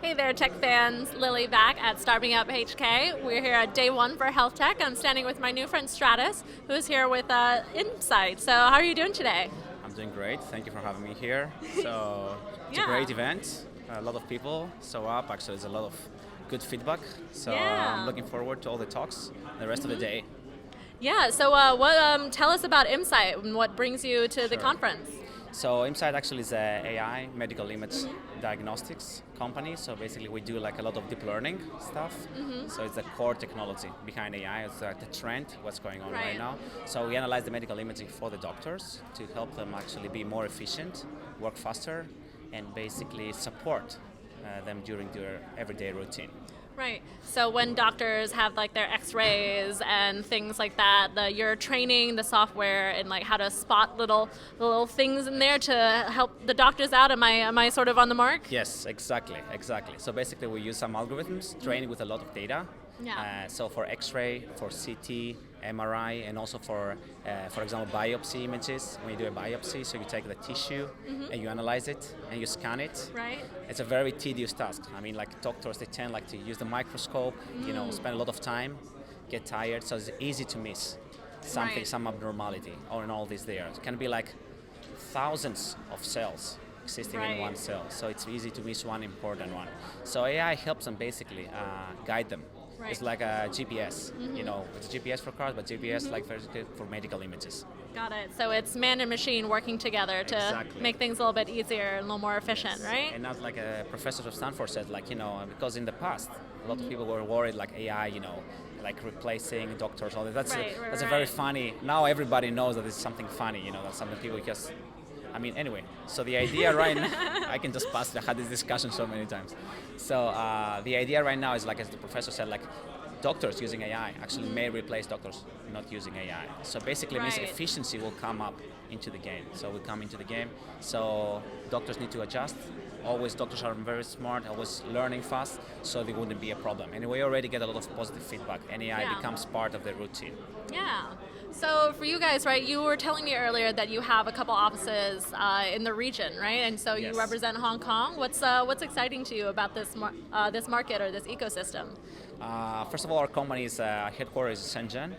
Hey there, tech fans. Lily back at Starting Up HK. We're here at day one for health tech. I'm standing with my new friend Stratus, who's here with Insight. So, how are you doing today? I'm doing great. Thank you for having me here. So it's Yeah. a great event. A lot of people show up. Actually, there's a lot of good feedback. So Yeah. I'm looking forward to all the talks the rest of the day. Yeah. So, tell us about Insight and what brings you to the Sure. conference? So Insight actually is a AI medical image diagnostics company. So basically, we do like a lot of deep learning stuff. So it's the core technology behind AI. It's the trend, what's going on Right. right now. So we analyze the medical imaging for the doctors to help them actually be more efficient, work faster, and basically support them during their everyday routine. Right. So when doctors have like their X-rays and things like that, you're training the software and like how to spot little things in there to help the doctors out. Am I sort of on the mark? Yes, exactly. So basically, we use some algorithms trained with a lot of data. Yeah. So for X-ray, for CT, MRI, and also for example, biopsy images. When you do a biopsy, so you take the tissue and you analyze it and you scan it. Right. It's a very tedious task. I mean, like doctors, they tend like to use the microscope. Spend a lot of time, get tired. So it's easy to miss something, Right. some abnormality, or in all this there. It can be like thousands of cells existing Right. in one cell, so it's easy to miss one important one. So AI helps them basically guide them. Right. It's like a GPS, it's GPS for cars, but GPS like for medical images. Got it. So it's man and machine working together to Exactly. make things a little bit easier and a little more efficient, Yes. right? And as like a professor of Stanford said, like, because in the past, a lot of people were worried like AI, like replacing doctors, all that. That's Right, that's a right. very funny, now everybody knows that it's something funny, that's something people just, anyway, so the idea right now, I can just pass, I had this discussion so many times. So the idea right now is like, as the professor said, like, doctors using AI actually may replace doctors not using AI. So basically it means Right. efficiency will come up into the game. So we come into the game. So doctors need to adjust. Always doctors are very smart, always learning fast, so there wouldn't be a problem. And we already get a lot of positive feedback. And AI Yeah. becomes part of the routine. Yeah. So for you guys, right, you were telling me earlier that you have a couple offices in the region, right? And so you Yes. represent Hong Kong. What's exciting to you about this market or this ecosystem? First of all, our company is headquarters is Shenzhen,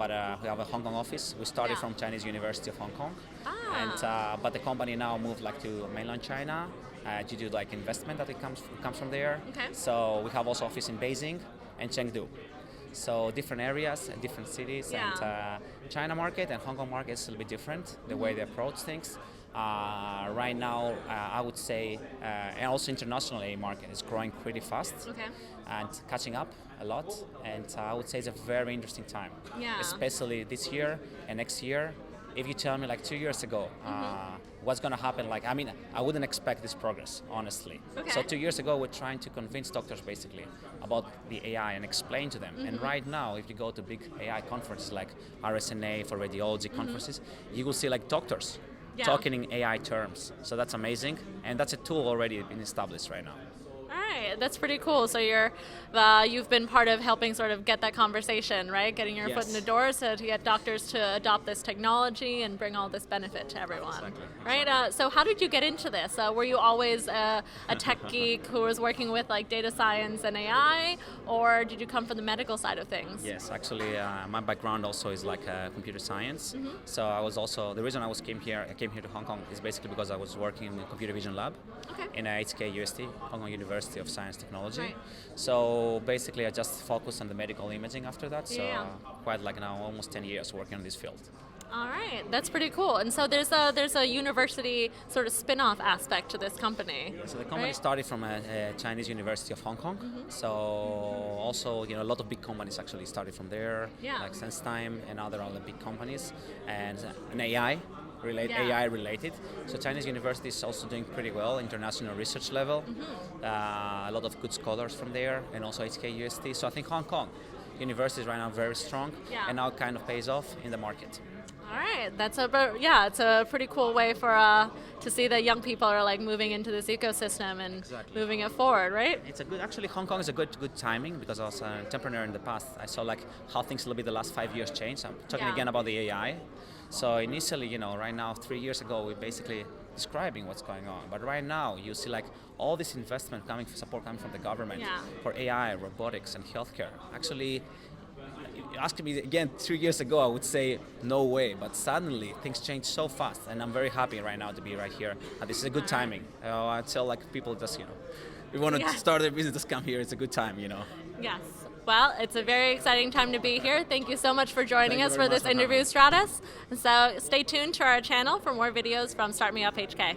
but we have a Hong Kong office. We started Yeah. from Chinese University of Hong Kong, Ah. and but the company now moved like to mainland China due to like investment that it comes from there. Okay. So we have also office in Beijing and Chengdu. So different areas and different cities, Yeah. and China market and Hong Kong market is a little bit different, the way they approach things. Right now, I would say, and also internationally, market is growing pretty fast Okay. and catching up a lot. And I would say it's a very interesting time, Yeah. especially this year and next year. If you tell me like 2 years ago, what's going to happen, I wouldn't expect this progress, honestly. Okay. So 2 years ago, we're trying to convince doctors basically about the AI and explain to them. And right now, if you go to big AI conferences like RSNA for radiology conferences, you will see like doctors Yeah. talking in AI terms. So that's amazing. And that's a tool already been established right now. All right, that's pretty cool. So you've been part of helping sort of get that conversation, right? Getting your foot in Yes. the door, so to get doctors to adopt this technology and bring all this benefit to everyone, Exactly. right? So how did you get into this? Were you always a tech geek who was working with like data science and AI, or did you come from the medical side of things? Yes, actually, my background also is like computer science. So I was also the reason I came here to Hong Kong is basically because I was working in the computer vision lab Okay. in HK UST, Hong Kong University of Science Technology. Right. So basically, I just focused on the medical imaging after that. So Yeah. quite like now almost 10 years working in this field. All right, that's pretty cool. And so there's a university sort of spin-off aspect to this company. So the company right? started from a Chinese University of Hong Kong. So also, a lot of big companies actually started from there, Yeah. like SenseTime and other big companies, and an AI Yeah. AI related. So Chinese University is also doing pretty well, international research level. A lot of good scholars from there, and also HK UST. So I think Hong Kong University is right now very strong, Yeah. and now kind of pays off in the market. All right, it's a pretty cool way for to see that young people are like moving into this ecosystem and Exactly. moving it forward, right? It's actually Hong Kong is a good timing because I was an entrepreneur in the past. I saw like how things a little bit the last 5 years changed. I'm talking Yeah. again about the AI. So initially, right now, 3 years ago, we basically describing what's going on. But right now, you see like all this investment coming, support coming from the government for AI, robotics, and healthcare. Actually, asking me again 2 years ago, I would say no way. But suddenly things change so fast, and I'm very happy right now to be right here. This is a good timing. I tell like people just if you want to start a business, just come here. It's a good time, Yes. Well, it's a very exciting time to be here. Thank you so much for joining us for this interview, Stratus. And so stay tuned to our channel for more videos from Start Me Up HK.